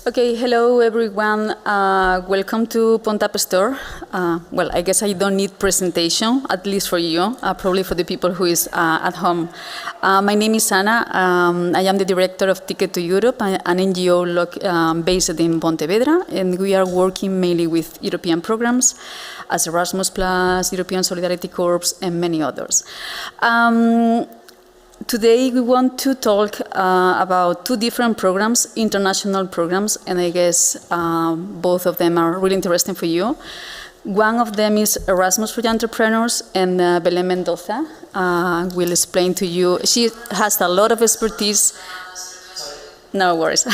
Okay, hello everyone. Welcome to Pont-Up store. Well, I guess I don't need presentation, at least for you, probably for the people who is at home. My name is Ana. I am the director of Ticket to Europe, an NGO based in Pontevedra, and we are working mainly with European programs as Erasmus+, European Solidarity Corps, and many others. Today we want to talk about two different programs, international programs, and I guess both of them are really interesting for you. One of them is Erasmus for Entrepreneurs, and Belén Mendoza will explain to you. She has a lot of expertise. No worries.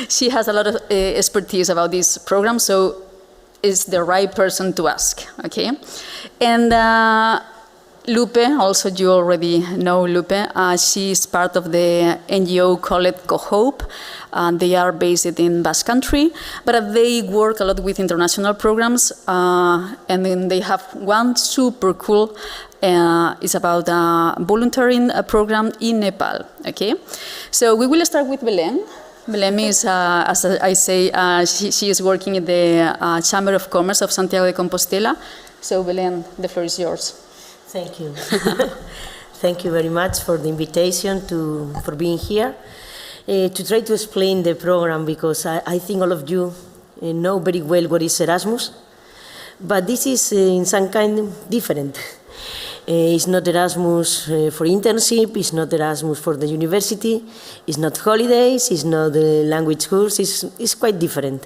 She has a lot of expertise about this program, so is the right person to ask, okay? And Lupe, also you already know Lupe, she is part of the NGO called CoHope. They are based in Basque Country, but they work a lot with international programs, and then they have one super cool, it's about a volunteering program in Nepal, okay? So we will start with Belén. Belén is, as I say, she is working in the Chamber of Commerce of Santiago de Compostela. So Belén, the floor is yours. Thank you. Thank you very much for the invitation for being here to try to explain the program, because I think all of you know very well what is Erasmus, but this is in some kind different. It's not Erasmus for internship, it's not Erasmus for the university, it's not holidays, it's not the language course, it's quite different.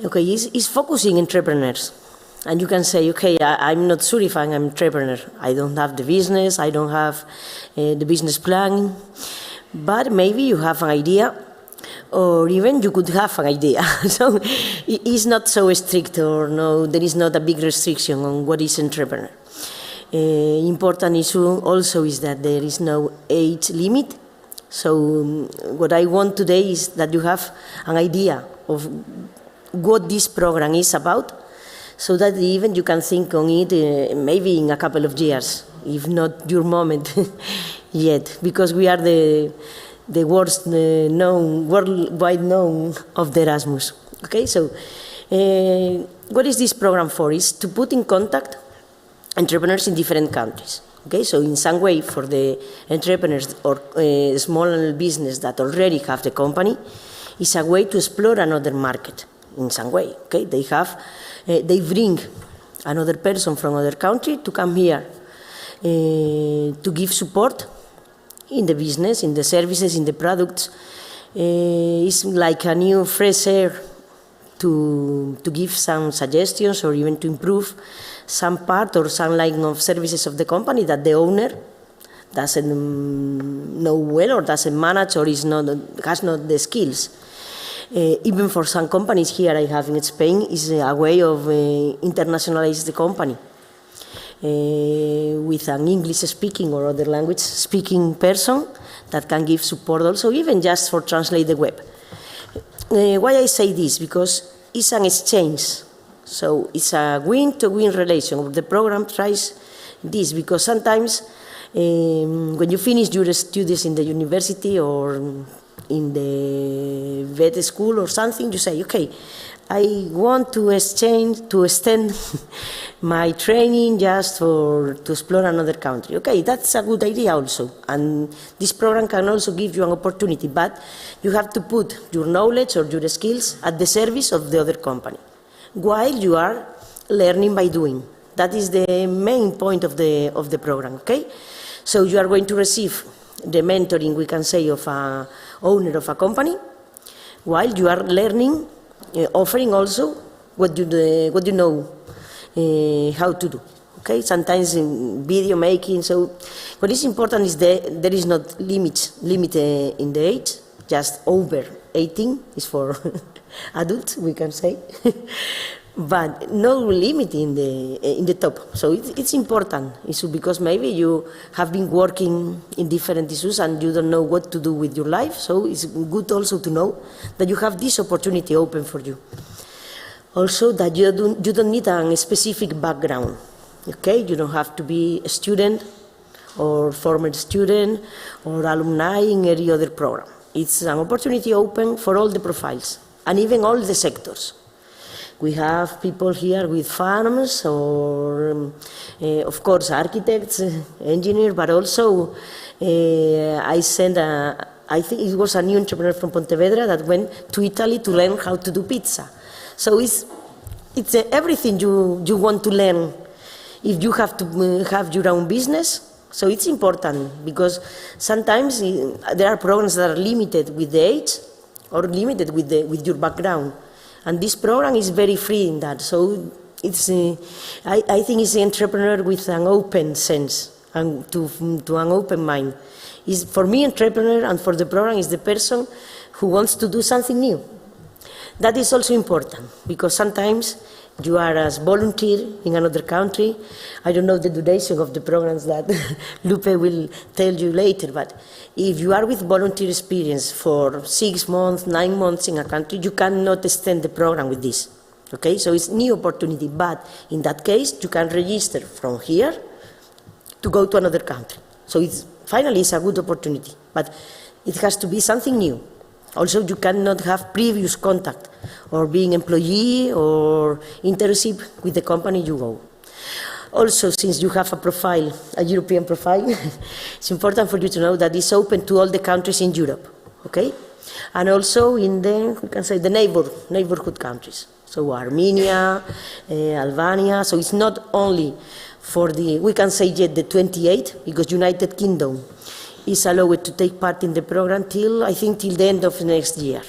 Okay, it's focusing entrepreneurs. And you can say, okay, I'm not sure if I'm an entrepreneur. I don't have the business, I don't have the business plan, but maybe you have an idea, or even you could have an idea. So it's not so strict, or no, there is not a big restriction on what is entrepreneur. Important issue also is that there is no age limit. So what I want today is that you have an idea of what this program is about, so that even you can think on it maybe in a couple of years, if not your moment yet, because we are the worldwide known of the Erasmus. Okay, so what is this program for? Is to put in contact entrepreneurs in different countries. Okay, so in some way for the entrepreneurs or small business that already have the company, it's a way to explore another market in some way. Okay, they bring another person from another country to come here to give support in the business, in the services, in the products. It's like a new fresh air to give some suggestions or even to improve some part or some line of services of the company that the owner doesn't know well or doesn't manage or has not the skills. Even for some companies here I have in Spain, is a way of internationalize the company with an English-speaking or other language-speaking person that can give support also, even just for translate the web. Why I say this? Because it's an exchange. So it's a win-to-win relation. The program tries this because sometimes when you finish your studies in the university or in the vet school or something, you say, okay, I want to extend my training just to explore another country. Okay, that's a good idea also. And this program can also give you an opportunity, but you have to put your knowledge or your skills at the service of the other company, while you are learning by doing. That is the main point of the program, okay? So you are going to receive the mentoring, we can say, of an owner of a company, while you are learning, offering also what you know how to do. Okay, sometimes in video making. So what is important is that there is not limit in the age. Just over 18 is for adults, we can say. But no limit in the top. So it's important issue because maybe you have been working in different issues and you don't know what to do with your life. So it's good also to know that you have this opportunity open for you. Also that you don't need a specific background. Okay, you don't have to be a student or former student or alumni in any other program. It's an opportunity open for all the profiles. and even all the sectors. We have people here with farms or, of course, architects, engineers, but also I think it was a new entrepreneur from Pontevedra that went to Italy to learn how to do pizza. So it's everything you want to learn if you have to have your own business. So it's important because sometimes there are programs that are limited with the age or limited with your background. And this program is very free in that. So it's, I think it's an entrepreneur with an open sense and to an open mind. For me, entrepreneur and for the program is the person who wants to do something new. That is also important because sometimes you are as volunteer in another country. I don't know the duration of the programs that Lupe will tell you later, but if you are with volunteer experience for 6 months, 9 months in a country, you cannot extend the program with this. Okay, so it's new opportunity, but in that case, you can register from here to go to another country. So finally it's a good opportunity, but it has to be something new. Also, you cannot have previous contact or being employee or internship with the company you go. Also, since you have a profile, a European profile, it's important for you to know that it's open to all the countries in Europe, okay? And also in the, we can say, the neighborhood countries. So Armenia, Albania, so it's not only for the, we can say yet the 28, because United Kingdom is allowed to take part in the program till, I think, till the end of next year.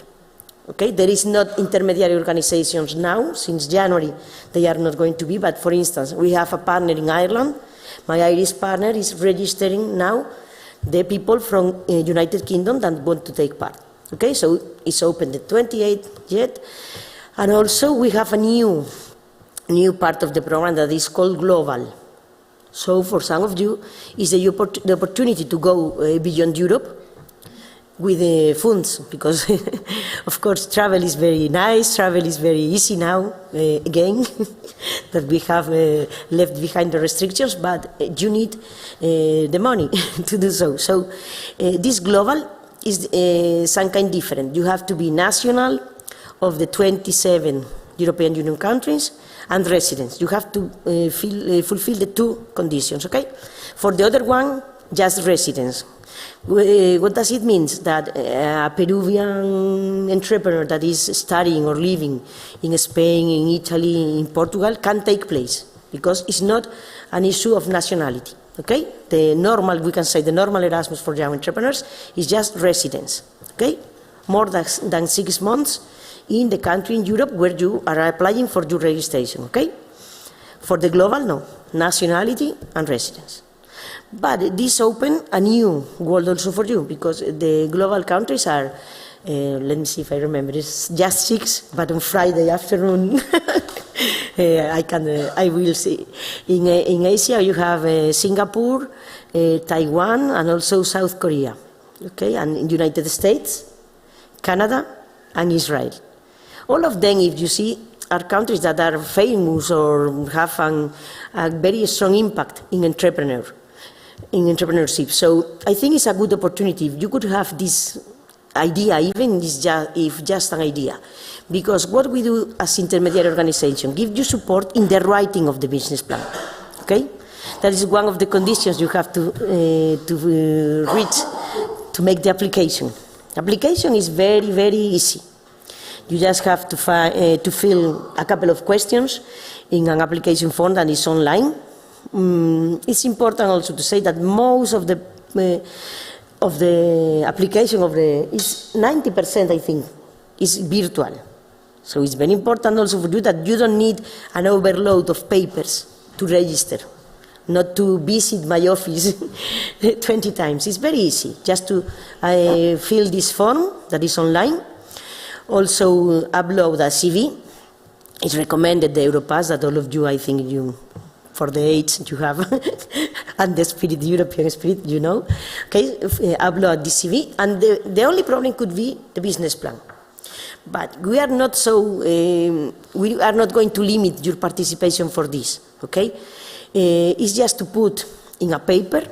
Okay, there is not intermediary organizations now, since January they are not going to be, but for instance, we have a partner in Ireland. My Irish partner is registering now the people from United Kingdom that want to take part. Okay, so it's open the 28th yet. And also we have a new part of the program that is called Global. So for some of you, it's the opportunity to go beyond Europe with the funds, because of course travel is very nice, travel is very easy now, again, that we have left behind the restrictions, but you need the money to do so. So this global is some kind different. You have to be national of the 27 European Union countries and residents. You have to fulfill the two conditions, okay? For the other one, just residents. What does it mean? That a Peruvian entrepreneur that is studying or living in Spain, in Italy, in Portugal can take place, because it's not an issue of nationality, okay? The normal, we can say the normal Erasmus for young entrepreneurs is just residence, okay? More than 6 months in the country in Europe where you are applying for your registration, okay? For the global, no, nationality and residence. But this opened a new world also for you, because the global countries are, let me see if I remember, it's just 6, but on Friday afternoon, I will see. In Asia you have Singapore, Taiwan, and also South Korea, okay? And in the United States, Canada, and Israel. All of them, if you see, are countries that are famous or have a very strong impact in entrepreneurship. So I think it's a good opportunity. If you could have this idea, even if just an idea, because what we do as intermediary organization, give you support in the writing of the business plan, okay? That is one of the conditions you have to reach to make the application. Application is very, very easy. You just have to fill a couple of questions in an application form that is online. It's important also to say that most of the application is 90%, I think, is virtual. So it's very important also for you that you don't need an overload of papers to register, not to visit my office 20 times. It's very easy just to fill this form that is online. Also upload a CV. It's recommended the Europass that all of you, I think you, for the age you have, and the spirit, the European spirit, you know. Okay, upload the CV, and the only problem could be the business plan. But we are not going to limit your participation for this, okay? It's just to put in a paper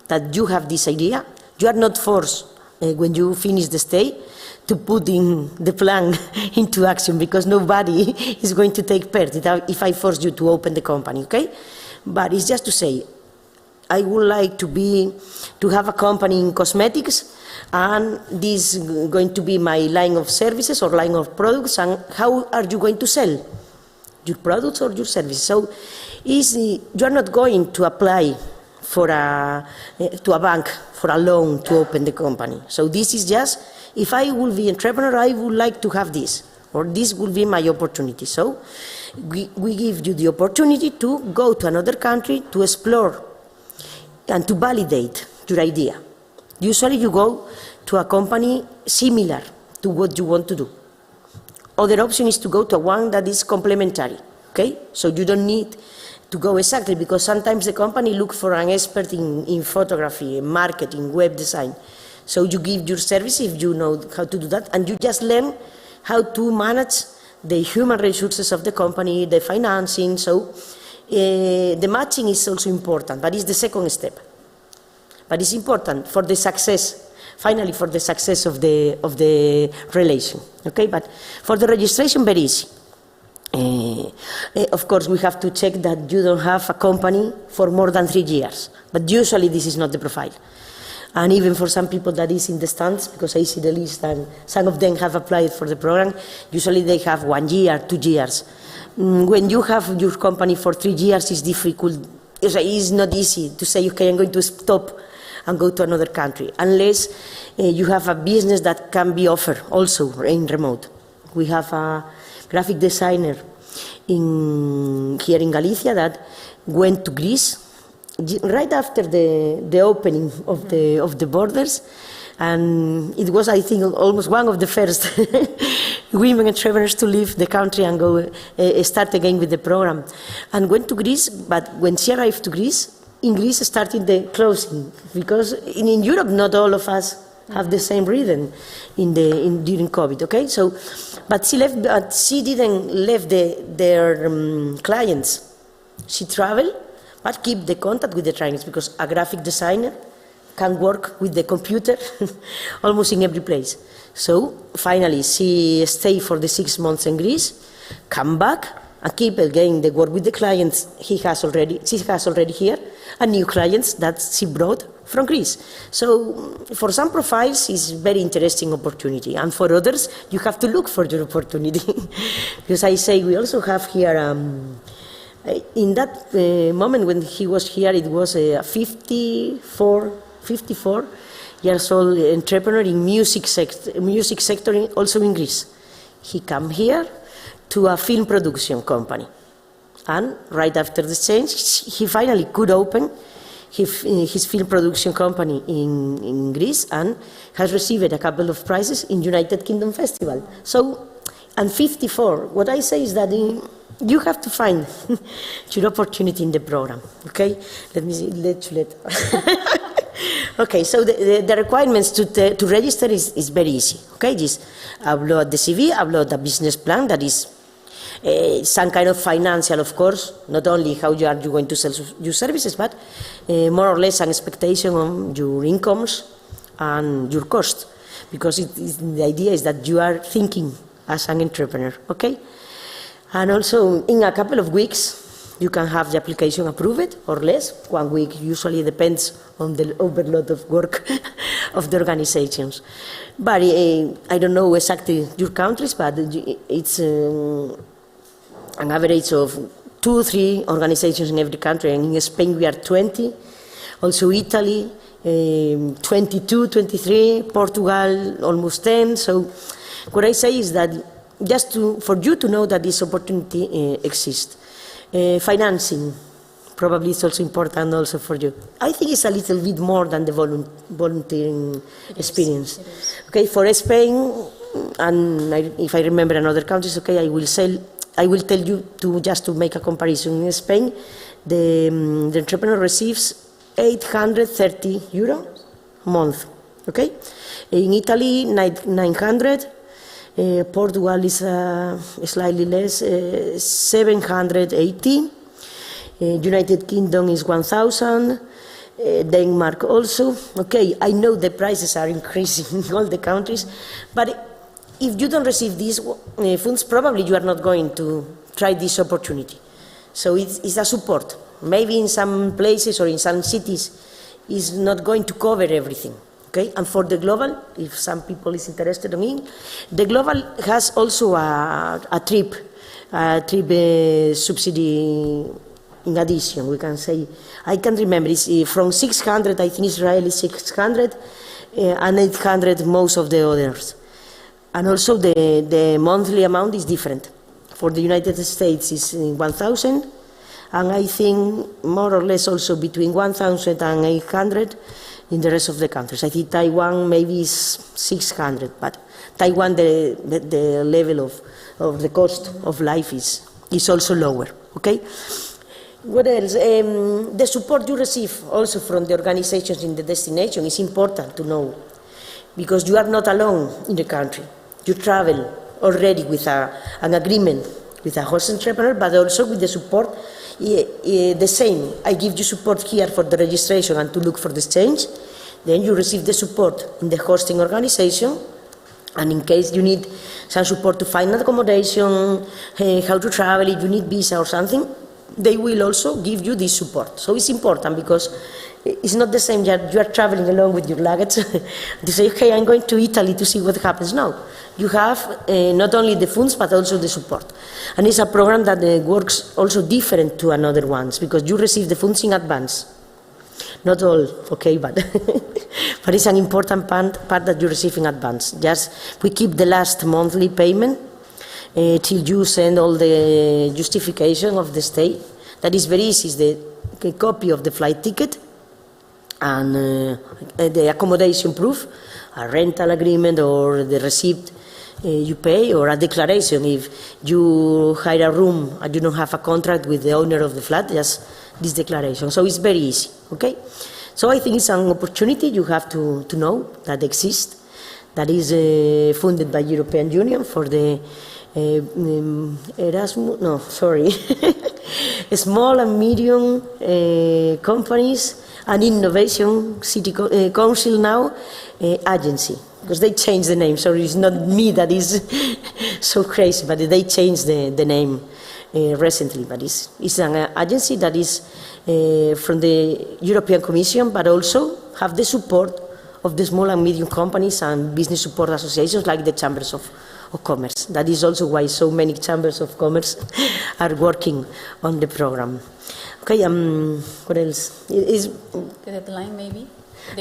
that you have this idea. You are not forced when you finish the stay, to put in the plan into action, because nobody is going to take part if I force you to open the company, okay? But it's just to say, I would like to have a company in cosmetics, and this is going to be my line of services or line of products, and how are you going to sell your products or your services? So you are not going to apply to a bank for a loan to open the company. So this is just, if I will be entrepreneur, I would like to have this, or this will be my opportunity. So we give you the opportunity to go to another country to explore and to validate your idea. Usually you go to a company similar to what you want to do. Other option is to go to one that is complementary, okay? So you don't need to go exactly, because sometimes the company look for an expert in photography, marketing, web design. So you give your service if you know how to do that, and you just learn how to manage the human resources of the company, the financing. So the matching is also important, but it's the second step. But it's important for the success, finally for the success of the relation. Okay, but for the registration, very easy. Of course, we have to check that you don't have a company for more than 3 years, but usually this is not the profile. And even for some people that is in the stands, because I see the list and some of them have applied for the program, usually they have 1 year, 2 years. When you have your company for 3 years, it's difficult. It's not easy to say, okay, I'm going to stop and go to another country, unless you have a business that can be offered also in remote. We have a graphic designer here in Galicia that went to Greece right after the opening of the borders, and it was, I think, almost one of the first women entrepreneurs to leave the country and go start again with the program, and went to Greece. But when she arrived to Greece, in Greece started the closing, because in Europe not all of us have the same rhythm during COVID. Okay, so but she left, but she didn't leave their clients. She traveled, but keep the contact with the clients, because a graphic designer can work with the computer almost in every place. So finally, she stayed for the 6 months in Greece, come back, and keep again the work with the clients she has already here, and new clients that she brought from Greece. So for some profiles, it's very interesting opportunity, and for others, you have to look for your opportunity. Because I say we also have here. In that moment when he was here, it was a 54 years old entrepreneur in music sector also in Greece. He came here to a film production company, and right after the change, he finally could open his film production company in Greece, and has received a couple of prizes in United Kingdom Festival. So, and 54, what I say is that you have to find your opportunity in the program, okay? Let me see, Okay, so the requirements to register is very easy, okay? Just upload the CV, upload a business plan that is some kind of financial, of course, not only how you are going to sell your services, but more or less an expectation on your incomes and your cost, because the idea is that you are thinking as an entrepreneur, okay? And also, in a couple of weeks, you can have the application approved, or less. 1 week usually depends on the overload of work of the organizations. But I don't know exactly your countries, but it's an average of 2-3 organizations in every country. And in Spain, we are 20. Also Italy, 22, 23. Portugal, almost 10. So what I say is that just for you to know that this opportunity exists. Financing, probably it's also important also for you. I think it's a little bit more than the volunteering experience. Okay, for Spain, and if I remember another countries, okay, I will tell you to make a comparison. In Spain, the entrepreneur receives €830 a month. Okay, in Italy, 900. Portugal is slightly less, 780. United Kingdom is 1,000. Denmark also. Okay, I know the prices are increasing in all the countries, but if you don't receive these funds, probably you are not going to try this opportunity. So it's a support. Maybe in some places or in some cities, it's not going to cover everything. Okay? And for the global, if some people is interested in it, the global has also a trip subsidy. In addition, we can say, I can't remember, it's from 600, I think Israel is 600, and 800 most of the others. And also the monthly amount is different. For the United States is 1,000, and I think more or less also between 1,000 and 800 in the rest of the countries. I think Taiwan maybe is 600, but Taiwan, the level of the cost of life is also lower, okay? What else? The support you receive also from the organizations in the destination is important to know, because you are not alone in the country. You travel already with an agreement with a host entrepreneur, but also with the support. The same, I give you support here for the registration and to look for the exchange. Then you receive the support in the hosting organization, and in case you need some support to find accommodation, how to travel, if you need visa or something, they will also give you this support. So it's important, because it's not the same that you are traveling along with your luggage to say, okay, I'm going to Italy to see what happens. No, you have not only the funds but also the support. And it's a program that works also different to another ones, because you receive the funds in advance. Not all, okay, but but it's an important part that you receive in advance. Just we keep the last monthly payment till you send all the justification of the stay. That is very easy. It's the copy of the flight ticket and the accommodation proof, a rental agreement or the receipt you pay, or a declaration if you hire a room and you don't have a contract with the owner of the flat, just this declaration. So it's very easy, okay? So I think it's an opportunity you have to know that exists, that is funded by European Union for the small and medium companies and innovation city council now agency, because they changed the name. So it's not me that is so crazy, but they changed the name recently. But it's an agency that is from the European Commission, but also have the support of the small and medium companies and business support associations like the chambers of commerce. That is also why so many chambers of commerce are working on the program. Okay, what else? The deadline, maybe?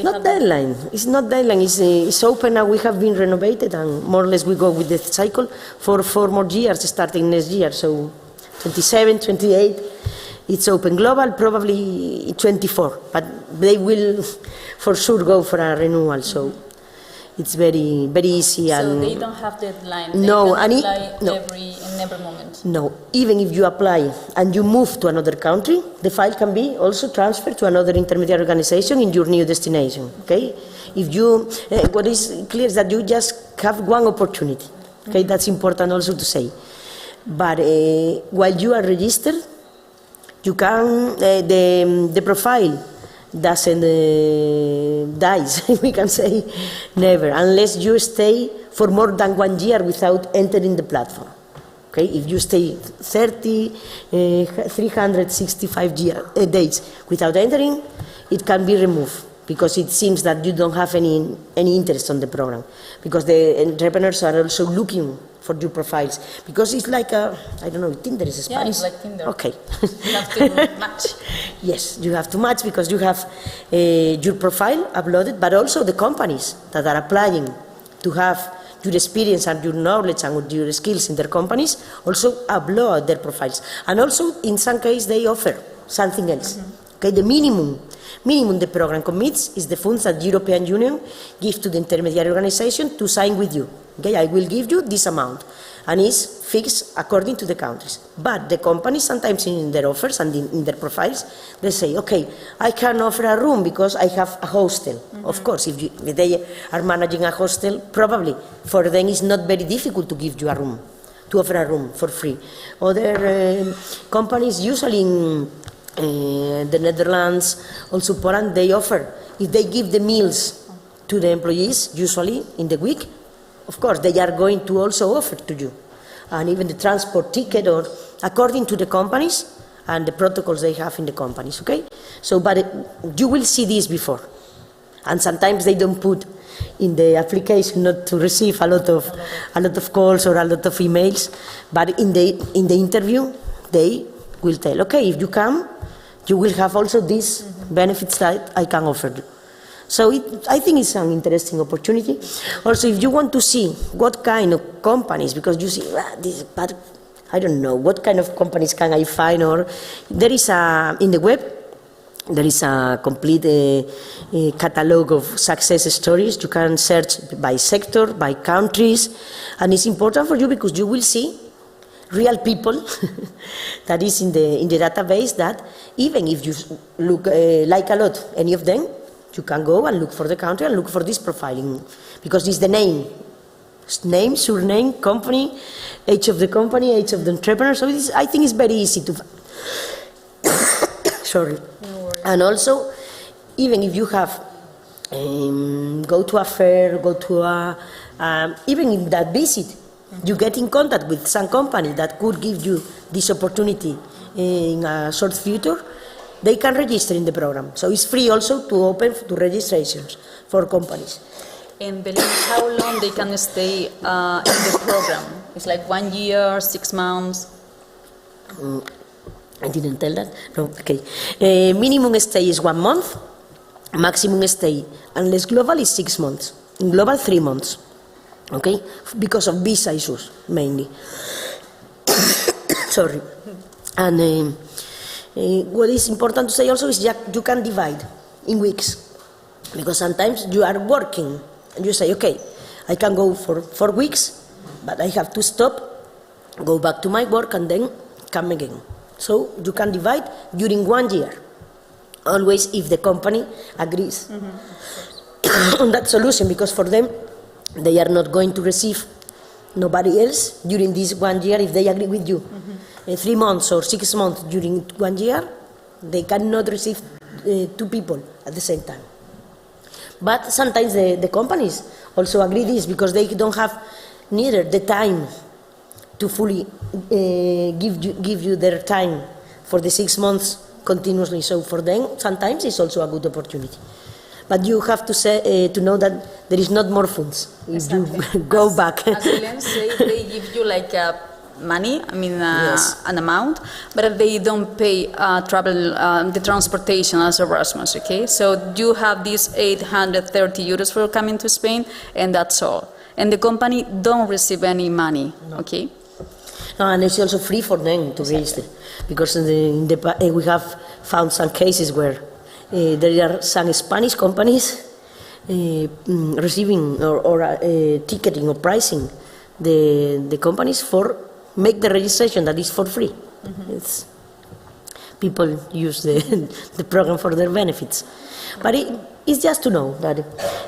Not deadline. It's not deadline. It's open now. We have been renovated, and more or less we go with the cycle for 4 more years starting next year. So 27, 28, it's open. Global probably 24, but they will for sure go for a renewal. So it's very, very easy. So and they don't have deadline. No, they can apply no. in every moment. No, even if you apply and you move to another country, the file can be also transferred to another intermediate organization in your new destination. Okay, if you, what is clear is that you just have one opportunity. Okay, that's important also to say. But while you are registered, you can the profile doesn't dies, we can say never, unless you stay for more than 1 year without entering the platform. Okay, if you stay 365 days without entering, it can be removed, because it seems that you don't have any interest on the program, because the entrepreneurs are also looking for your profiles, because it's like I don't know, Tinder is Spanish. Yeah, it's like Tinder. Okay. You have to match. Yes, you have to match, because you have your profile uploaded, but also the companies that are applying to have your experience and your knowledge and your skills in their companies also upload their profiles. And also, in some cases, they offer something else. Mm-hmm. Okay, the minimum the program commits is the funds that the European Union gives to the intermediary organization to sign with you. Okay, I will give you this amount, and it's fixed according to the countries. But the companies sometimes in their offers and in their profiles, they say, okay, I can offer a room because I have a hostel. Mm-hmm. Of course, if they are managing a hostel, probably for them it's not very difficult to give you a room, to offer a room for free. Other companies usually the Netherlands, also Poland, they offer, if they give the meals to the employees, usually in the week, of course, they are going to also offer to you. And even the transport ticket, or according to the companies and the protocols they have in the companies, okay? So, but you will see this before. And sometimes they don't put in the application not to receive a lot of calls or a lot of emails, but in the interview, they will tell, okay, if you come, you will have also these benefits that I can offer you. So I think it's an interesting opportunity. Also, if you want to see what kind of companies, because you see, but I don't know, what kind of companies can I find, or there is in the web, there is a complete catalog of success stories. You can search by sector, by countries, and it's important for you because you will see real people that is in the database, that even if you look like a lot, any of them, you can go and look for the country and look for this profiling, because it's the name, surname, company, age of the company, age of the entrepreneur. So I think it's very easy to sorry. No worries. And also, even if you have go to a fair, go to even in that visit, you get in contact with some company that could give you this opportunity in a short future, they can register in the program. So it's free also to open to registrations for companies. And believe how long they can stay in the program? It's like 1 year, 6 months? I didn't tell that. No, okay. Minimum stay is 1 month. Maximum stay, unless global, is 6 months. In global, 3 months. Okay? Because of visa issues, mainly. Sorry. And what is important to say also is that you can divide in weeks. Because sometimes you are working and you say, okay, I can go for 4 weeks, but I have to stop, go back to my work, and then come again. So you can divide during 1 year, always if the company agrees on that solution, because for them, they are not going to receive nobody else during this 1 year if they agree with you. 3 months or 6 months during 1 year, they cannot receive 2 people at the same time. But sometimes the companies also agree this, because they don't have neither the time to fully give you their time for the 6 months continuously. So for them, sometimes it's also a good opportunity. But you have to know that there is not more funds if you go back. As Helen said, they give you like money, Yes. an amount, but they don't pay the transportation as Erasmus, okay? So you have these 830 euros for coming to Spain, and that's all. And the company don't receive any money, okay? And it's also free for them to register, because we have found some cases where there are some Spanish companies receiving or ticketing or pricing the companies for make the registration that is for free. It's, people use the program for their benefits. But it's just to know that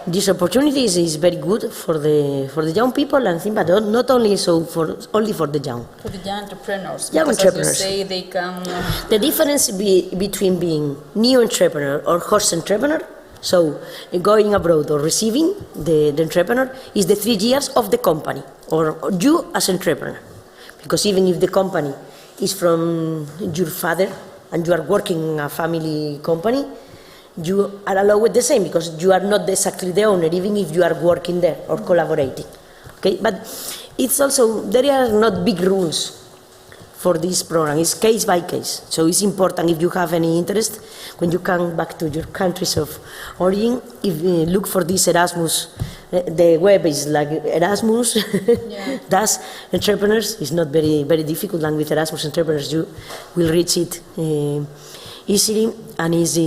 this opportunity is very good for the young people, and think, but not only so only for the young. For the young entrepreneurs. Young because entrepreneurs. As you say, they can. The difference between being new entrepreneur or host entrepreneur, so going abroad or receiving the entrepreneur, is the 3 years of the company or you as entrepreneur. Because even if the company is from your father and you are working in a family company, you are allowed the same, because you are not exactly the owner, even if you are working there or collaborating. Okay, but it's also, there are not big rules for this program. It's case by case. So it's important, if you have any interest, when you come back to your countries of origin, if you look for this Erasmus, the web is like Erasmus, that's entrepreneurs. It's not very, very difficult, and with Erasmus entrepreneurs you will reach it easily, and it's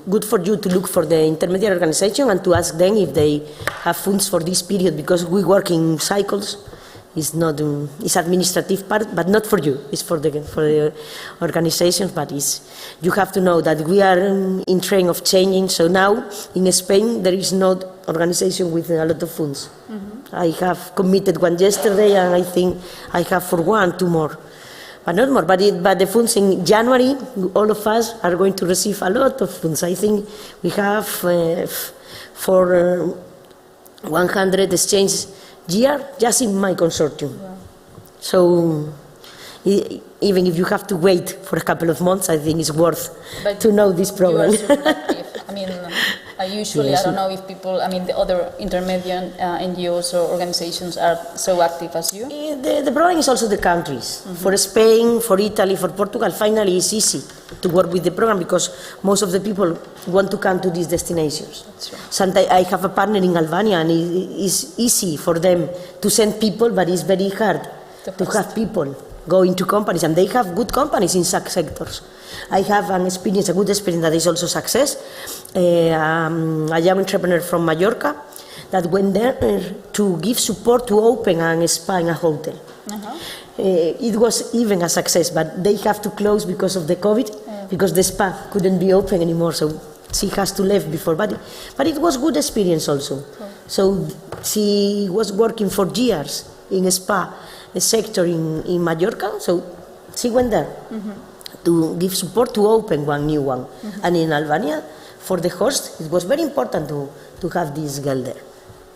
good for you to look for the intermediate organization and to ask them if they have funds for this period, because we work in cycles. It's not it's administrative part, but not for you. It's for the organizations. But you have to know that we are in train of changing. So now in Spain there is no organization with a lot of funds. I have committed one yesterday, and I think I have for 1, 2 more. but not more. But the funds in January, all of us are going to receive a lot of funds. I think we have for 100 exchange year just in my consortium. Wow. So even if you have to wait for a couple of months, I think it's worth to know this program. You are super active. I mean, usually, yes. I don't know if people, I mean, the other intermediate NGOs or organizations are so active as you. The problem is also the countries. Mm-hmm. For Spain, for Italy, for Portugal, finally it's easy to work with the program because most of the people want to come to these destinations. That's right. Sometimes I have a partner in Albania and it's easy for them to send people, but it's very hard to have people go into companies, and they have good companies in such sectors. I have a good experience that is also success. A young entrepreneur from Mallorca that went there to give support to open a spa in a hotel. Uh-huh. It was even a success, but they have to close because of the COVID, because the spa couldn't be open anymore, so she has to leave before. But it was good experience also. Cool. So she was working for years in a spa sector in Mallorca, so she went there to give support to open one new one. And in Albania, for the host, it was very important to have this girl there.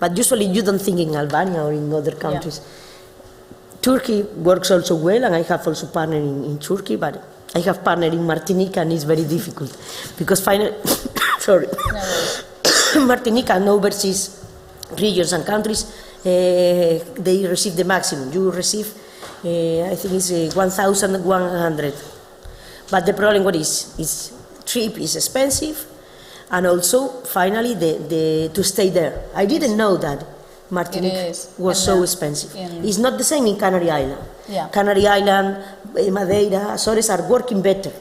But usually you don't think in Albania or in other countries. Yeah. Turkey works also well, and I have also partner in Turkey, but I have partner in Martinique, and it's very difficult because finally, sorry, Martinique and overseas regions and countries, they receive the maximum. You receive, I think it's 1,100. But the problem what is trip is expensive, and also finally to stay there. I didn't know that Martinique was so expensive. It's not the same in Canary Island. Yeah. Canary Island, Madeira, Azores are working better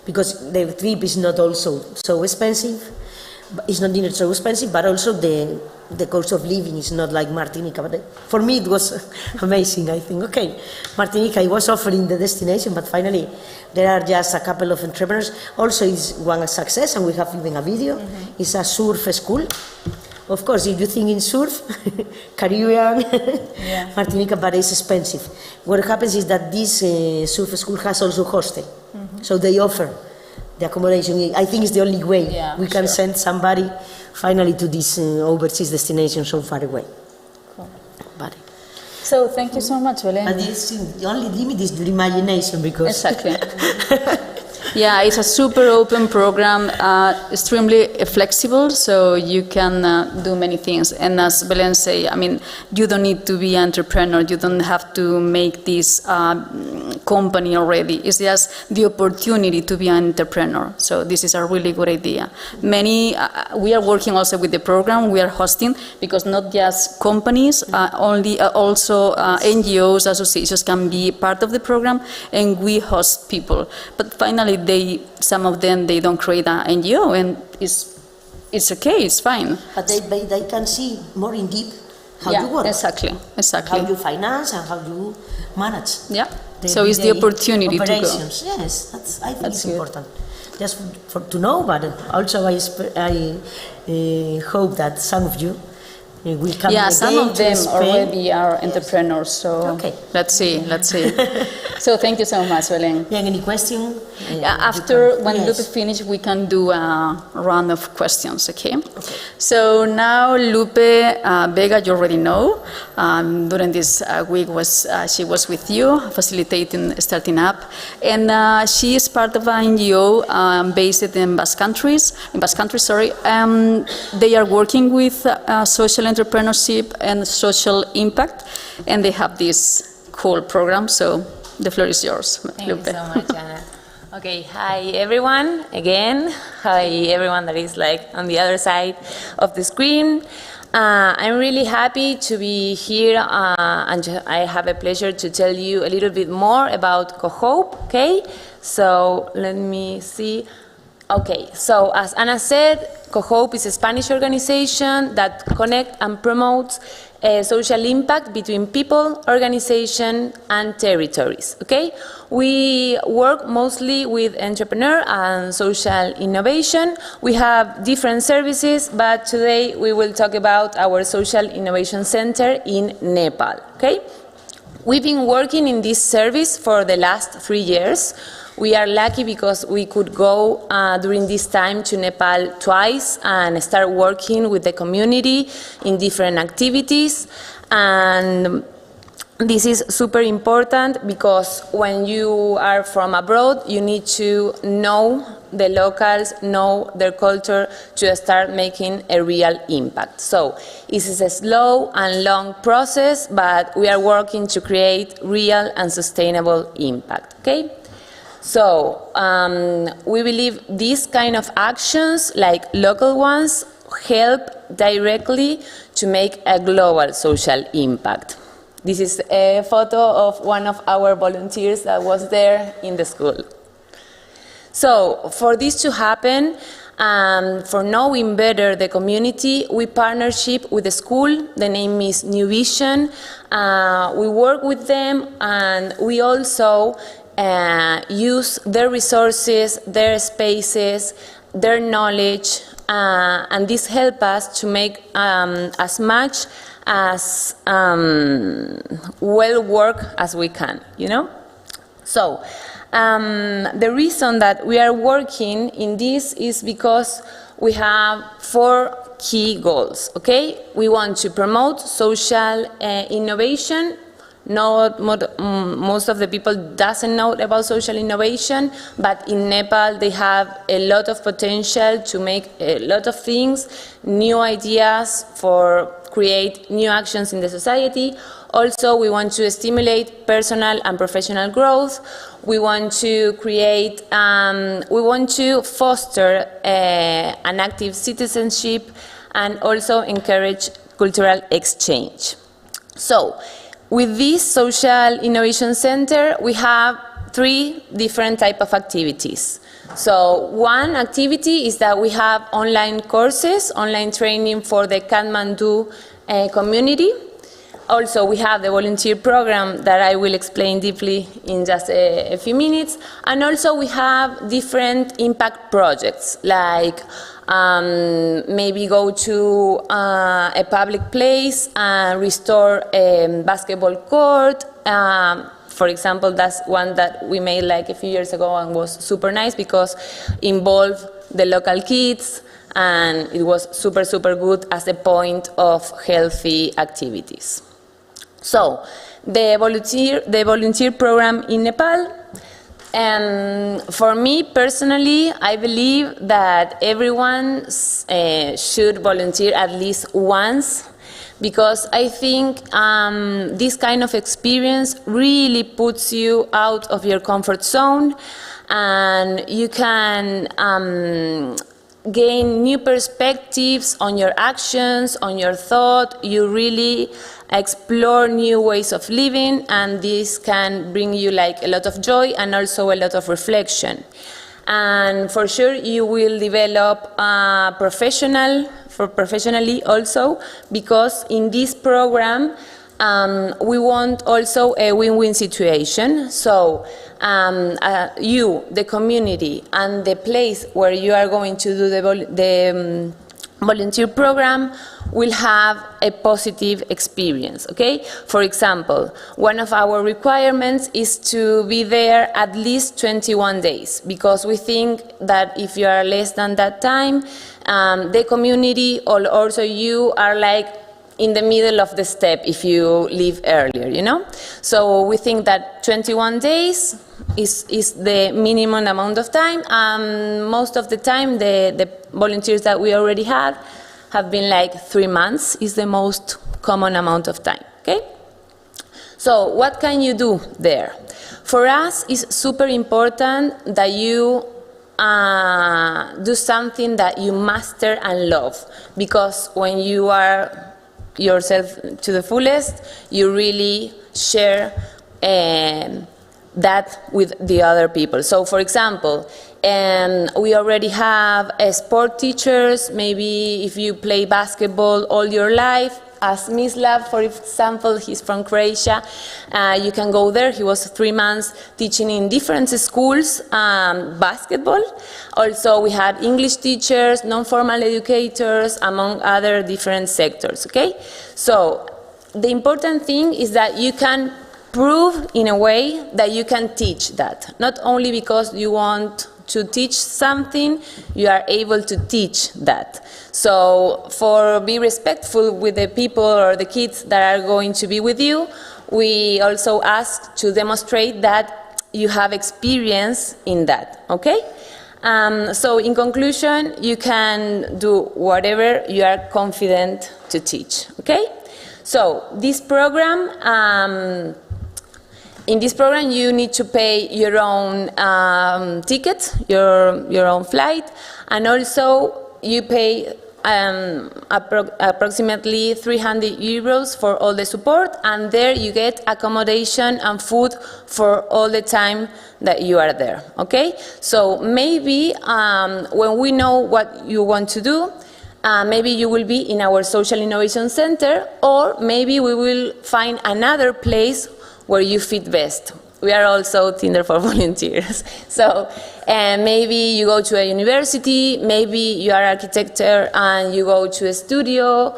because the trip is not also so expensive. It's not nearly so expensive, but also the cost of living is not like Martinique. But for me, it was amazing. I think, okay, Martinique, I was offering the destination, but finally, there are just a couple of entrepreneurs. Also, it's one a success, and we have even a video. It's a surf school. Of course, if you think in surf, Caribbean, Martinique, but it's expensive. What happens is that this surf school has also hostel, so they offer the accommodation. I think it's the only way we can send somebody finally to this overseas destination so far away. Cool. So thank you so much, Belén. But the only limit is the imagination, because exactly. Yeah, it's a super open program, extremely flexible, so you can do many things. And as Belén say, I mean, you don't need to be an entrepreneur. You don't have to make this company already. It's just the opportunity to be an entrepreneur. So this is a really good idea. We are working also with the program. We are hosting, because not just companies, also NGOs, associations can be part of the program, and we host people. But finally, some of them, they don't create an NGO, and it's okay, it's fine. But they can see more in deep how you work. Exactly. How you finance and how you manage. Yeah. So it's the opportunity operations. To go. Yes, I think it's important. Just to know, but also I hope that some of you will come. Yeah, some of them already are entrepreneurs. So let's see. So thank you so much, Belén. Any question? After when Lupe finish, we can do a round of questions. Okay. So now Lupe Vega, you already know. During this week she was with you facilitating starting up, and she is part of an NGO based in Basque Country. They are working with social entrepreneurship and social impact, and they have this cool program. So the floor is yours, Thank Lupe. you so much, Anna. Okay, hi everyone again. Hi everyone that is like on the other side of the screen. I'm really happy to be here, and I have a pleasure to tell you a little bit more about CoHope. Okay, so let me see. Okay, so as Ana said, CoHope is a Spanish organization that connects and promotes social impact between people, organization, and territories. Okay, we work mostly with entrepreneur and social innovation. We have different services, but today we will talk about our social innovation center in Nepal. Okay. We've been working in this service for the last 3 years. We are lucky because we could go during this time to Nepal twice and start working with the community in different activities. And this is super important because when you are from abroad, you need to know the locals, know their culture to start making a real impact. So it is a slow and long process, but we are working to create real and sustainable impact, okay? So we believe these kind of actions, like local ones, help directly to make a global social impact. This is a photo of one of our volunteers that was there in the school. So for this to happen, for knowing better the community, we partnership with the school. The name is New Vision. We work with them, and we also use their resources, their spaces, their knowledge, and this helps us to make as much as well work as we can, you know? So the reason that we are working in this is because we have 4 key goals, okay? We want to promote social innovation. Most of the people doesn't know about social innovation, but in Nepal they have a lot of potential to make a lot of things, new ideas for create new actions in the society. Also, we want to stimulate personal and professional growth. We want to create, we want to foster an active citizenship and also encourage cultural exchange. So, with this Social Innovation Center, we have 3 different types of activities. So one activity is that we have online courses, online training for the Kathmandu community. Also, we have the volunteer program that I will explain deeply in just a few minutes. And also, we have different impact projects, like maybe go to a public place and restore a basketball court. For example, that's one that we made like a few years ago and was super nice because involved the local kids, and it was super, super good as a point of healthy activities. So, the volunteer program in Nepal, for me personally, I believe that everyone should volunteer at least once, because I think this kind of experience really puts you out of your comfort zone, and you can gain new perspectives on your actions, on your thought. You really explore new ways of living, and this can bring you like a lot of joy and also a lot of reflection. And for sure you will develop professionally also, because in this program we want also a win-win situation. So you, the community, and the place where you are going to do the volunteer program will have a positive experience, okay? For example, one of our requirements is to be there at least 21 days, because we think that if you are less than that time, the community or also you are like in the middle of the step if you leave earlier, you know? So we think that 21 days is the minimum amount of time. Most of the time, the volunteers that we already have been like 3 months is the most common amount of time, okay? So what can you do there? For us, it's super important that you do something that you master and love, because when you are yourself to the fullest, you really share that with the other people. So for example, we already have sport teachers. Maybe if you play basketball all your life, as Mislav, for example, he's from Croatia, you can go there. He was 3 months teaching in different schools basketball. Also, we had English teachers, non-formal educators, among other different sectors, okay? So, the important thing is that you can prove in a way that you can teach that. Not only because you want to teach something, you are able to teach that. So for be respectful with the people or the kids that are going to be with you, we also ask to demonstrate that you have experience in that, okay? So in conclusion, you can do whatever you are confident to teach, okay? So this program, in this program you need to pay your own ticket, your own flight, and also you pay approximately 300 euros for all the support, and there you get accommodation and food for all the time that you are there, okay? So maybe when we know what you want to do, maybe you will be in our Social Innovation Center, or maybe we will find another place where you fit best. We are also Tinder for volunteers. So maybe you go to a university, maybe you are an architect and you go to a studio.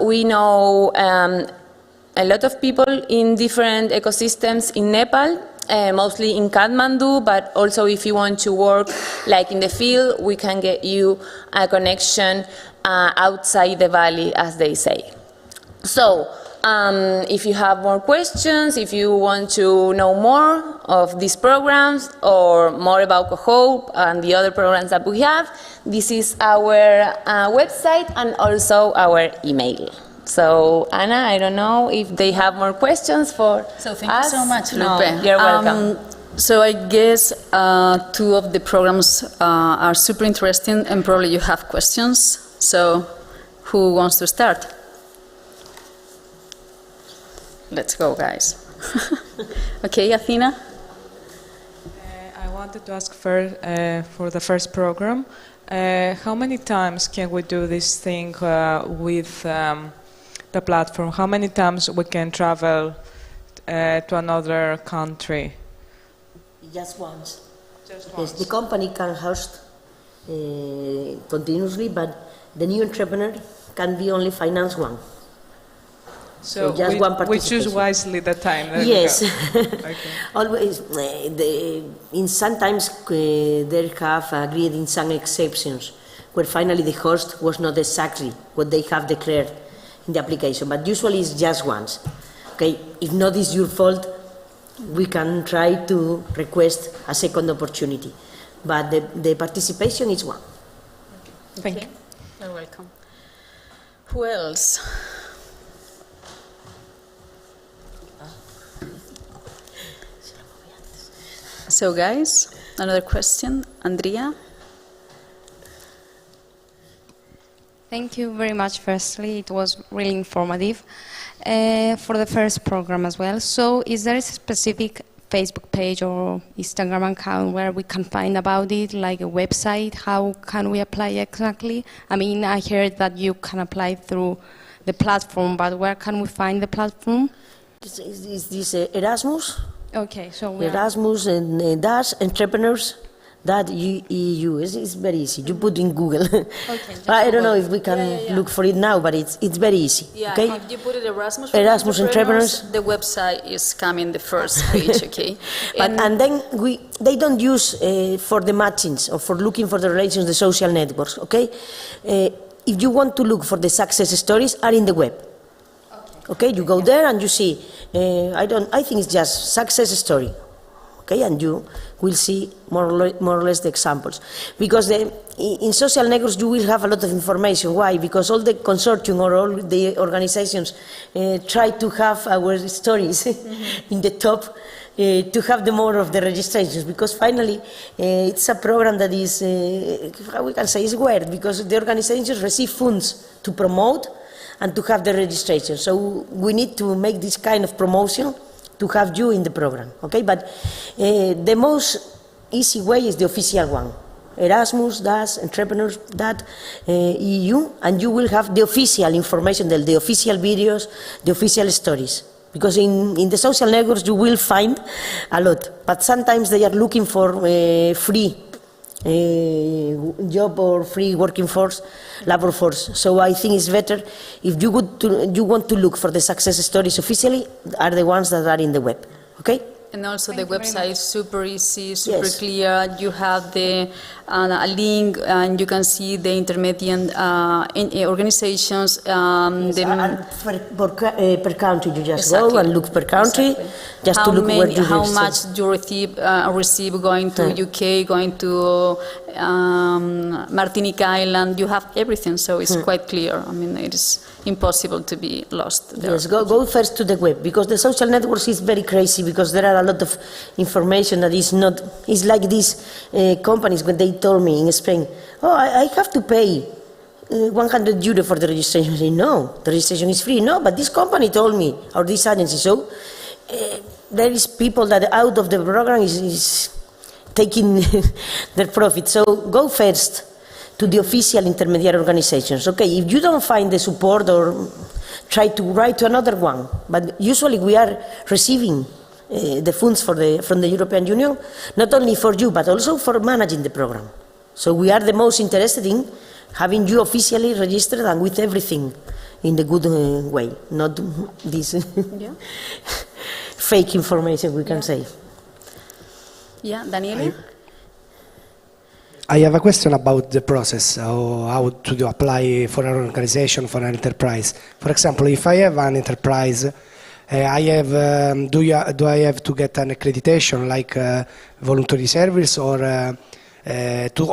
We know a lot of people in different ecosystems in Nepal, mostly in Kathmandu, but also if you want to work like in the field, we can get you a connection outside the valley, as they say. So if you have more questions, if you want to know more of these programs or more about CoHope and the other programs that we have, this is our website and also our email. So Anna, I don't know if they have more questions for us. So thank you so much, Lupe. No, you're welcome. So I guess two of the programs are super interesting and probably you have questions. So who wants to start? Let's go, guys. Okay, Athena? I wanted to ask first, for the first program, how many times can we do this thing with the platform? How many times we can travel to another country? Just once. Just Yes, once. the company can host continuously, but the new entrepreneur can be only finance one. So just one we choose participation. wisely the time. There we Yes. go. Okay. Always, in sometimes they have agreed in some exceptions, where finally the host was not exactly what they have declared in the application, but usually it's just once. Okay, if not is your fault, we can try to request a second opportunity, but the participation is one. Thank you. You're welcome. Who else? So guys, another question. Andrea? Thank you very much. Firstly, it was really informative for the first program as well. So is there a specific Facebook page or Instagram account where we can find about it, like a website? How can we apply exactly? I mean, I heard that you can apply through the platform, but where can we find the platform? Is this Erasmus? Okay, so we are... Erasmus and dash entrepreneurs that EU is very easy. You put in Google. Okay, I don't know if we can look for it now, but it's very easy. Yeah, okay? if you put it Erasmus Entrepreneurs. the website is coming the first page, okay? And then they don't use for the matchings or for looking for the relations, the social networks, okay? If you want to look for the success stories, are in the web. Okay, you go there and you see, I think it's just success story, okay, and you will see more or less the examples. Because in social networks you will have a lot of information. Why? Because all the consortium or all the organizations try to have our stories in the top to have the more of the registrations, because finally it's a program that is, how we can say, is weird, because the organizations receive funds to promote and to have the registration. So we need to make this kind of promotion to have you in the program, okay? But the most easy way is the official one. Erasmus, DAS, Entrepreneurs, that EU, and you will have the official information, the official videos, the official stories. Because in the social networks you will find a lot, but sometimes they are looking for free job or free working force, labor force. So I think it's better if you want to look for the success stories officially, are the ones that are in the web. Okay? And also Thank the you very website is super easy, super Yes. clear. You have a link and you can see the intermediate organizations. Per country, you just go Exactly. and look per country, Exactly. just how to look where you how register. much you receive going to UK, going to Martinique Island. You have everything, so it's quite clear. I mean, it is impossible to be lost there. Yes, go first to the web, because the social networks is very crazy, because there are a lot of information that is not, it's like these companies when they told me in Spain, oh, I have to pay 100 euro for the registration. I say, no, the registration is free. No, but this company told me, or this agency, so there is people that out of the program is taking their profit. So go first to the official intermediary organizations. Okay, if you don't find the support, or try to write to another one, but usually we are receiving the funds from the European Union, not only for you, but also for managing the program. So we are the most interested in having you officially registered and with everything in the good way, not this fake information, we can say. Yeah, Daniele? I have a question about the process, how to apply for an organization, for an enterprise. For example, if I have an enterprise, I have, do I have to get an accreditation like voluntary service, or to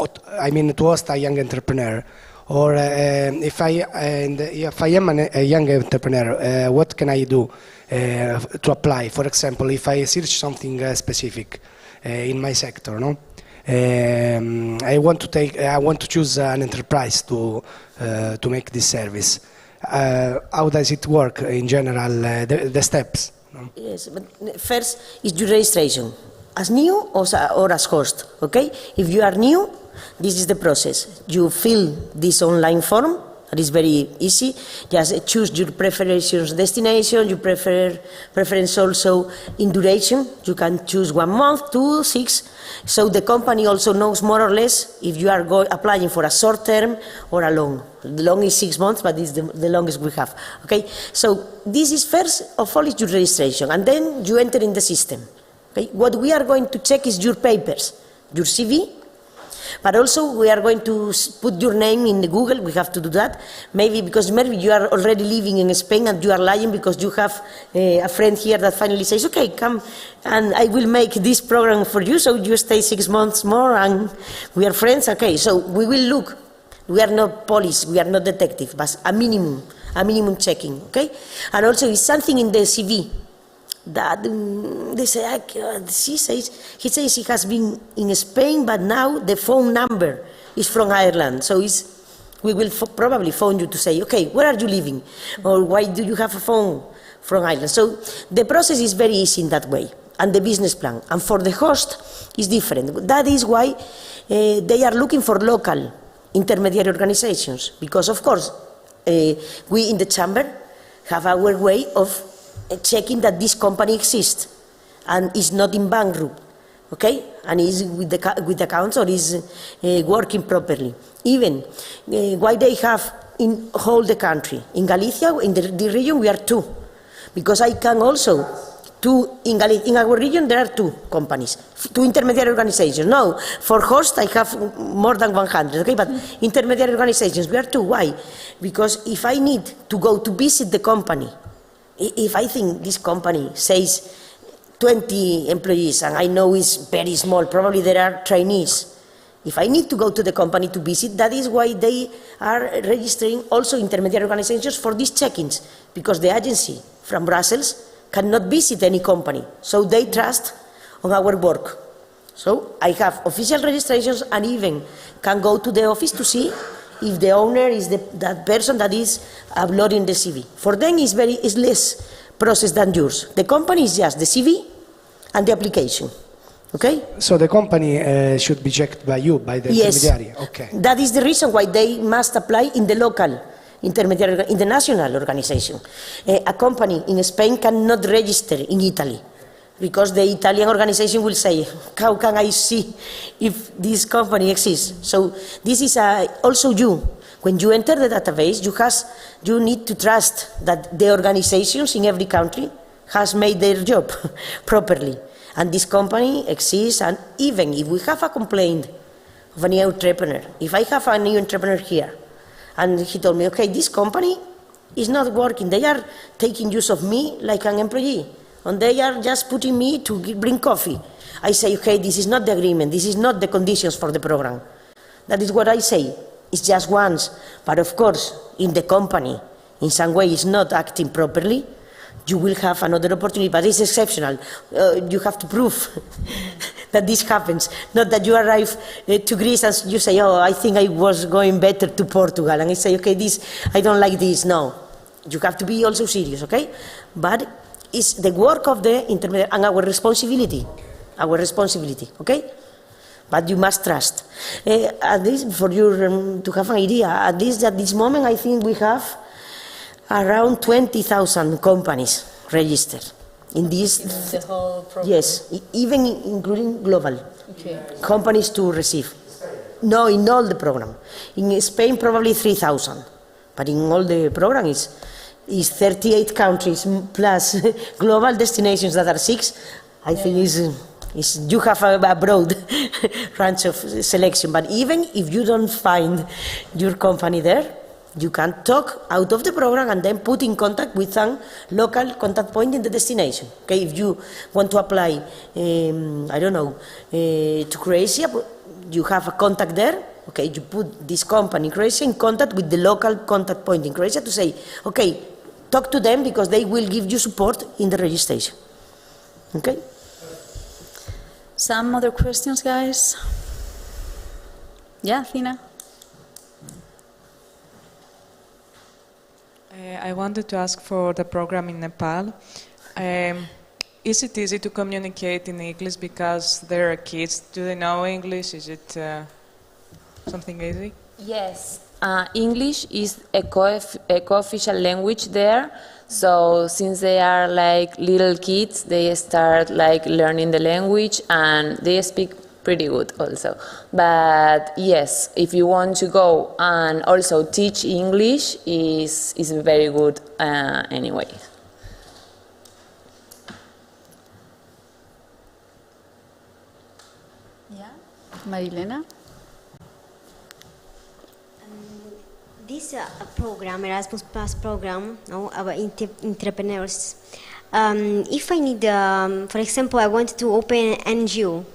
host a young entrepreneur? Or if I am a young entrepreneur, what can I do to apply? For example, if I search something specific in my sector, no? I want to choose an enterprise to make this service. How does it work in general? The steps. No? Yes, but first is your registration as new or as host. Okay, if you are new, this is the process. You fill this online form. That is very easy. Just choose your preference destination, your preference also in duration. You can choose 1 month, 2, 6. So the company also knows more or less if you are applying for a short term or a long. The long is 6 months, but it's the longest we have. Okay. So this is first of all is your registration, and then you enter in the system. Okay. What we are going to check is your papers, your CV. But also we are going to put your name in the Google. We have to do that. Maybe you are already living in Spain and you are lying because you have a friend here that finally says, okay, come and I will make this program for you, so you stay 6 months more and we are friends. Okay, so we will look. We are not police, we are not detective, but a minimum checking, okay? And also it's something in the CV that they say, he says he has been in Spain, but now the phone number is from Ireland. So we will probably phone you to say, okay, where are you living? Or why do you have a phone from Ireland? So the process is very easy in that way, and the business plan. And for the host, is different. That is why they are looking for local intermediary organizations, because of course, we in the chamber have our way of checking that this company exists and is not in bankrupt, okay, and is with accounts or is working properly. Even why they have in whole the country. In Galicia, in the region, we are 2, because I can also in our region there are 2 companies, 2 intermediary organizations. No, for host I have more than 100, okay, but intermediary organizations we are 2. Why? Because if I need to go to visit the company, if I think this company says 20 employees and I know it's very small, probably there are trainees. If I need to go to the company to visit, that is why they are registering also intermediary organizations for these check-ins, because the agency from Brussels cannot visit any company, so they trust on our work. So I have official registrations and even can go to the office to see if the owner is that person that is uploading the CV. For them it's less process than yours. The company is just the CV and the application. Okay? So the company should be checked by you, by the intermediary? Okay. That is the reason why they must apply in the local intermediary, in the national organization. A company in Spain cannot register in Italy. because the Italian organization will say, how can I see if this company exists? So this is also you. When you enter the database, you need to trust that the organizations in every country has made their job properly. And this company exists, and even if we have a complaint of a new entrepreneur, if I have a new entrepreneur here, and he told me, okay, this company is not working, they are taking use of me like an employee, and they are just putting me to bring coffee. I say, okay, this is not the agreement, this is not the conditions for the program. That is what I say. It's just once, but of course, in the company, in some way, is not acting properly, you will have another opportunity, but it's exceptional. You have to prove that this happens, not that you arrive to Greece and you say, oh, I think I was going better to Portugal, and I say, okay, I don't like this. No, you have to be also serious, okay? But it's the work of the intermediary and our responsibility, okay? But you must trust. At least for you to have an idea, at least at this moment, I think we have around 20,000 companies registered in this. The whole program? Yes, even including global companies to receive. No, in all the program. In Spain, probably 3,000. But in all the program is 38 countries plus global destinations that are 6. I think you have a broad range of selection. But even if you don't find your company there, you can talk out of the program and then put in contact with some local contact point in the destination. Okay, if you want to apply, I don't know, to Croatia, you have a contact there. Okay, you put this company in Croatia in contact with the local contact point in Croatia to say, okay, talk to them because they will give you support in the registration. Okay. Some other questions, guys? Yeah, Fina? I wanted to ask for the program in Nepal. Is it easy to communicate in English because there are kids? Do they know English? Is it something easy? Yes, English is a co-official language there. So since they are like little kids, they start like learning the language and they speak pretty good also. But yes, if you want to go and also teach English, is very good anyway. Yeah, Marilena? This program, Erasmus Plus program, about entrepreneurs. If I need, for example, I want to open an NGO,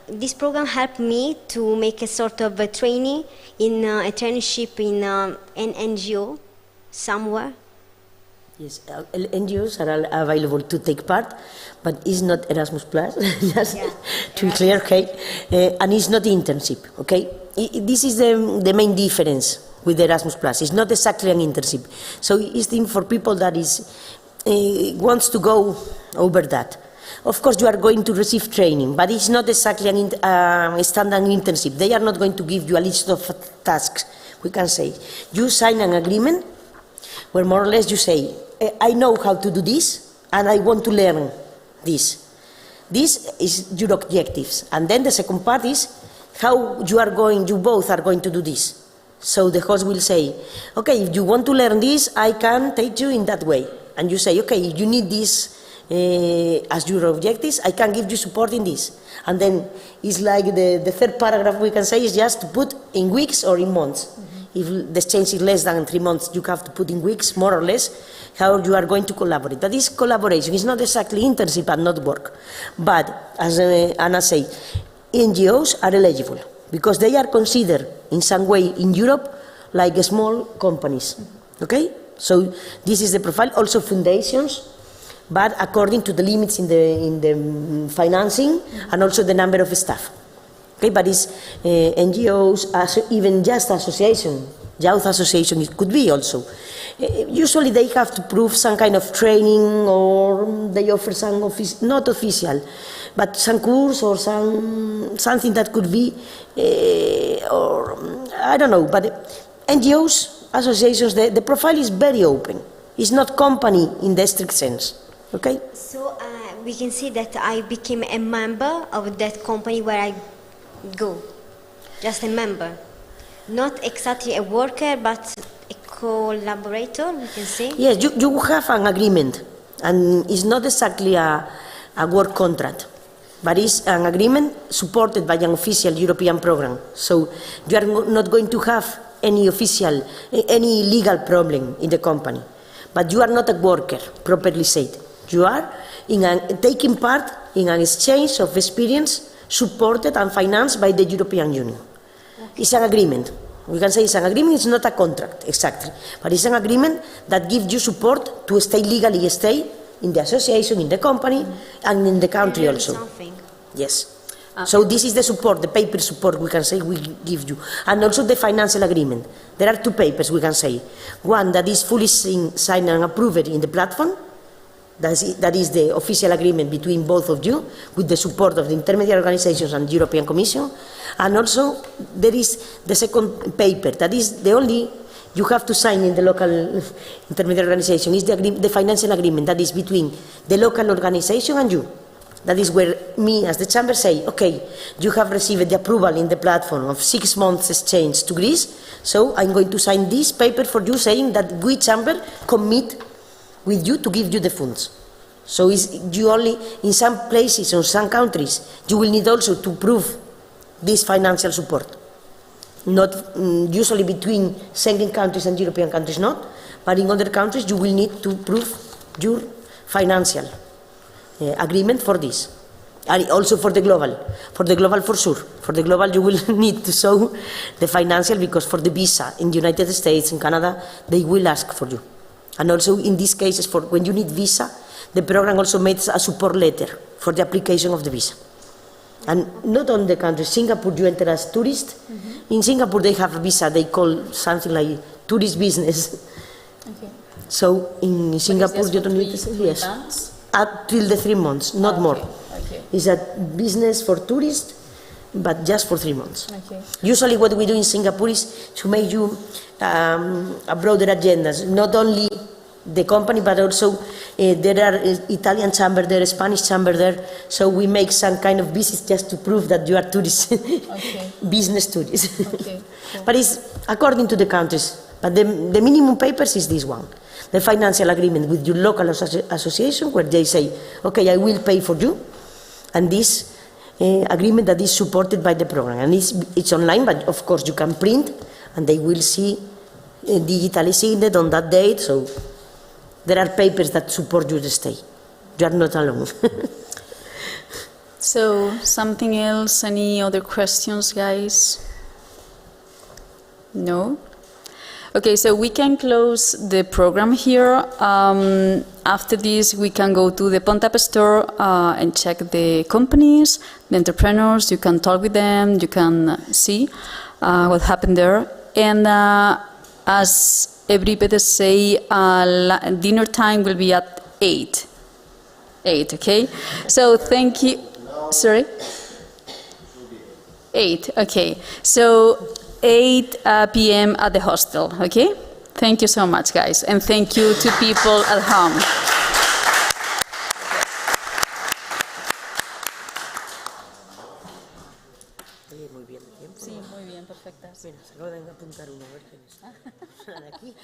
this program helped me to make a sort of a training in a traineeship in an NGO somewhere. Yes, NGOs are available to take part, but it's not Erasmus Plus, just to be clear, okay? And it's not internship, okay? This is the main difference with Erasmus Plus. It's not exactly an internship. So it's thing for people that wants to go over that. Of course, you are going to receive training, but it's not exactly a standard internship. They are not going to give you a list of tasks, we can say. You sign an agreement where more or less you say, I know how to do this, and I want to learn this. This is your objectives. And then the second part is how you both are going to do this. So the host will say, okay, if you want to learn this, I can take you in that way. And you say, okay, if you need this as your objectives, I can give you support in this. And then it's like the third paragraph we can say is just to put in weeks or in months. Mm-hmm. If the exchange is less than 3 months, you have to put in weeks, more or less, how you are going to collaborate. That is collaboration. It's not exactly internship and not work. But, as Anna said, NGOs are eligible because they are considered in some way in Europe like small companies. Okay? So this is the profile. Also fundations, but according to the limits in the financing and also the number of staff. Okay, but it's NGOs, even just association, youth association, it could be also. Usually they have to prove some kind of training or they offer some, not official, but some course or something that could be, or I don't know, but NGOs, associations, the profile is very open. It's not company in the strict sense. Okay? So we can see that I became a member of that company where I go. Just a member. Not exactly a worker, but a collaborator, we can say. Yes, you have an agreement, and it's not exactly a work contract, but it's an agreement supported by an official European program. So you are not going to have any legal problem in the company, but you are not a worker, properly said. You are taking part in an exchange of experience supported and financed by the European Union. Okay. It's an agreement. We can say it's an agreement, it's not a contract, exactly. But it's an agreement that gives you support to legally stay in the association, in the company, and in the country also. Something. Yes. So this is the support, the paper support we can say we give you. And also the financial agreement. There are two papers we can say. One that is fully signed and approved in the platform. That is the official agreement between both of you, with the support of the intermediate organizations and the European Commission. And also there is the second paper, that is the only you have to sign in the local intermediate organization, is the financial agreement that is between the local organization and you. That is where me as the chamber say, okay, you have received the approval in the platform of 6 months exchange to Greece, so I'm going to sign this paper for you saying that we chamber commit with you to give you the funds. So you only, in some places or some countries, you will need also to prove this financial support. Not usually between Schengen countries and European countries, not, but in other countries you will need to prove your financial agreement for this. And also for the global for sure. For the global you will need to show the financial, because for the visa in the United States and Canada, they will ask for you. And also in these cases, for when you need visa, the program also makes a support letter for the application of the visa. And not on the country, Singapore you enter as tourist. Mm-hmm. In Singapore they have a visa, they call something like tourist business. Okay. So in Singapore you don't need to say yes. Up till the 3 months, not more. Okay. It's a business for tourists, but just for 3 months. Okay. Usually what we do in Singapore is to make you a broader agendas, not only the company, but also there are Italian chamber there, Spanish chamber there, so we make some kind of visits just to prove that you are tourists, okay. Business tourists. Okay. Cool. But it's according to the countries, but the minimum papers is this one, the financial agreement with your local association, where they say, okay, I will pay for you, and this agreement that is supported by the program, and it's online, but of course you can print, and they will see digitally signed on that date, so there are papers that support your stay. You are not alone. So, something else? Any other questions, guys? No? Okay, so we can close the program here. After this, we can go to the Pont-Up store and check the companies, the entrepreneurs. You can talk with them. You can see what happened there. And as everybody say, dinner time will be at 8. 8, okay? So thank you. Sorry? 8, okay. So 8 p.m. at the hostel, okay? Thank you so much, guys. And thank you to people at home. Sí, muy bien, perfectas. Mira, se acaba de apuntar uno, a ver quién es. ¿De aquí?